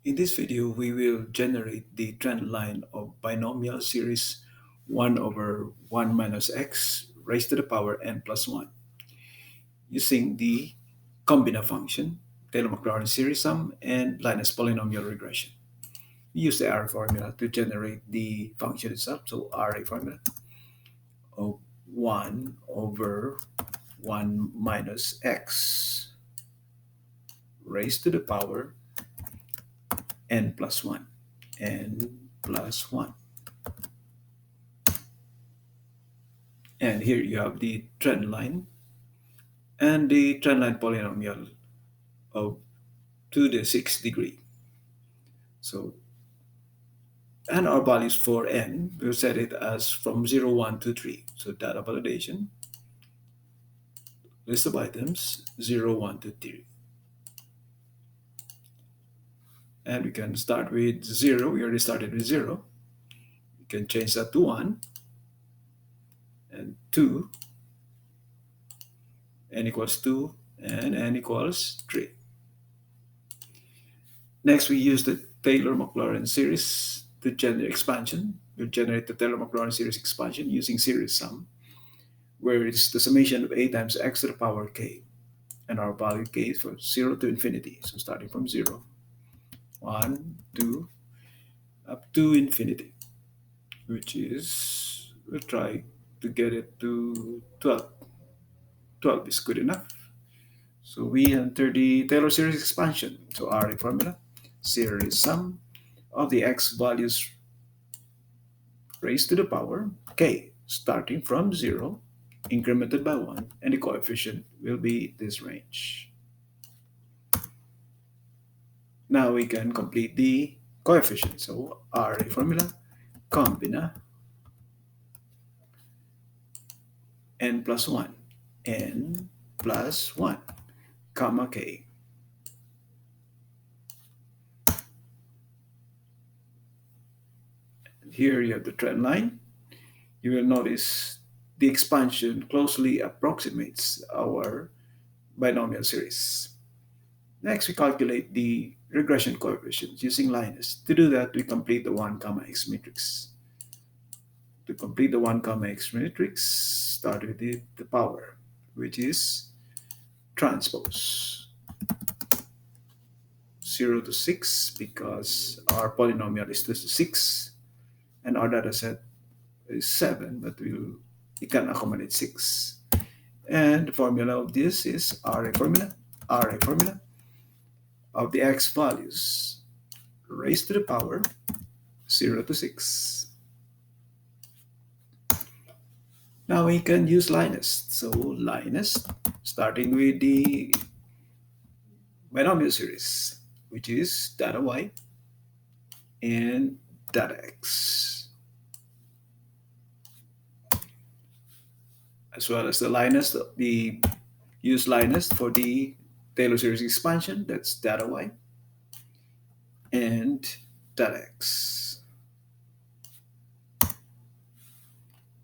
In this video, we will generate the trend line of binomial series 1 over 1 minus x raised to the power n plus 1 using the combina function, Taylor-Maclaurin series sum, and Linus polynomial regression. We use the array formula to generate the function itself. So array formula of 1 over 1 minus x raised to the power n plus 1. n plus 1. And here you have the trend line and the trend line polynomial of 2 to the 6th degree. So, and our values for n, we'll set it as from 0, 1 to 3. So data validation, list of items, 0, 1 to 3. And we can start with 0. We already started with 0. We can change that to 1 and 2, n equals 2, and n equals 3. Next, we use the Taylor-Maclaurin series to generate expansion. We'll generate the Taylor-Maclaurin series expansion using series sum, where it's the summation of a times x to the power k. And our value k is from 0 to infinity. So starting from 0, 1, 2, up to infinity, which is, we'll try to get it to 12. 12 is good enough. So we enter the Taylor series expansion. So array formula, series sum of the x values raised to the power k, starting from 0, incremented by 1, and the coefficient will be this range. Now we can complete the coefficient. So array formula, combina n plus 1, n plus 1, comma k. Here you have the trend line. You will notice the expansion closely approximates our binomial series. Next, we calculate the regression coefficients using Linus. To do that, we complete the 1 comma x matrix. To complete the 1 comma x matrix, start with the power, which is transpose 0 to 6, because our polynomial is 2 to 6, and our data set is 7, but we can accommodate 6. And the formula of this is array formula of the x values raised to the power 0 to 6. Now we can use Linus. So Linus, starting with the binomial series, which is data y and data x, as well as the Linus, the use Linus for the Taylor series expansion, that's data y and data x.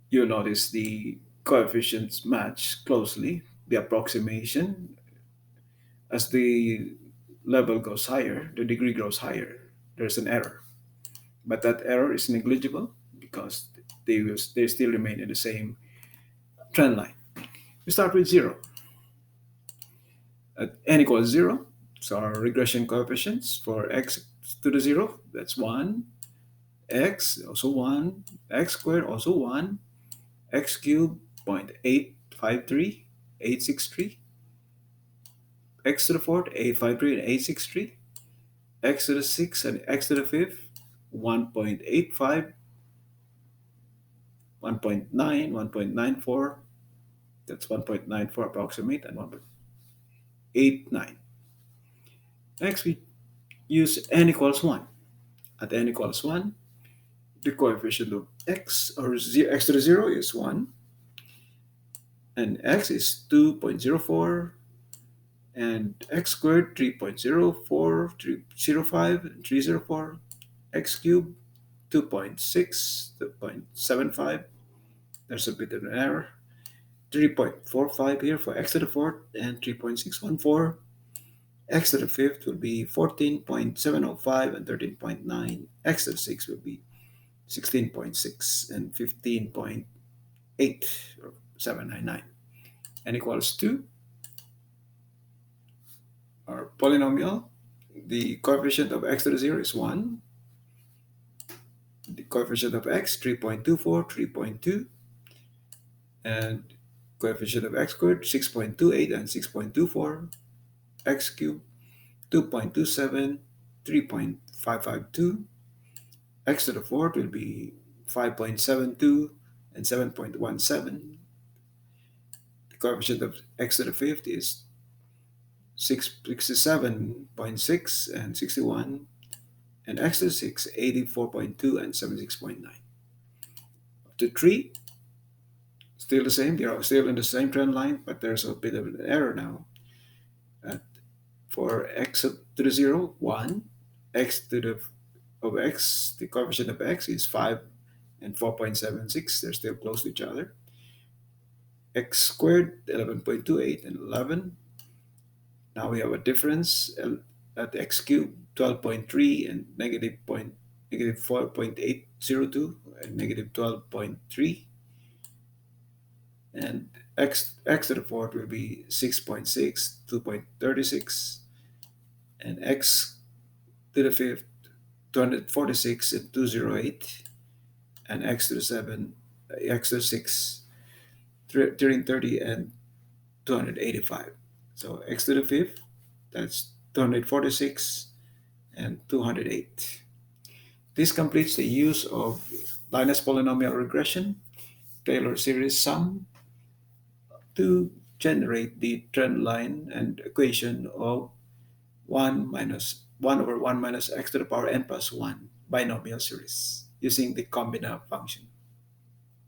You'll notice the coefficients match closely, the approximation. As the level goes higher, the degree grows higher, there's an error. But that error is negligible because they still remain in the same trend line. We start with 0. At n equals 0, so our regression coefficients for x to the 0, that's 1, x also 1, x squared also 1, x cubed 0.853, 863, x to the 4th 853 and 863, x to the 6th and x to the 5th 1.85, 1.9, 1.94, that's 1.94 approximate, and 1.89. Next, we use n equals 1. At n equals 1, the coefficient of x, or x to the 0, is 1, and x is 2.04, and x squared 3.04, 305, and 304, x cubed 2.6, 2.75, there's a bit of an error, 3.45 here for x to the 4th, and 3.614, X to the fifth will be 14.705 and 13.9. X to the sixth will be 16.6 and 15.8 or 799. N equals 2. Our polynomial, the coefficient of x to the 0 is 1. The coefficient of x, 3.24, 3.2. And coefficient of x squared, 6.28 and 6.24. X cubed, 2.27, 3.552. X to the fourth will be 5.72 and 7.17. The coefficient of x to the fifth is 67.6 and 61. And x to the sixth, 84.2 and 76.9. Up to 3, still the same. They are still in the same trend line, but there's a bit of an error now. For x to the 0, 1. X to the of x, the coefficient of x is 5 and 4.76. They're still close to each other. X squared, 11.28 and 11. Now we have a difference at x cubed, 12.3 and negative 4.802 and negative 12.3. And x to the fourth will be 6.6, 2.36. And x to the fifth, 246 and 208. And x to the 7, x to the 6, 330 and 285. So x to the fifth, that's 246 and 208. This completes the use of Linus Polynomial Regression, Taylor series sum, to generate the trend line and equation of 1 over 1 minus x to the power n plus 1 binomial series using the combina function.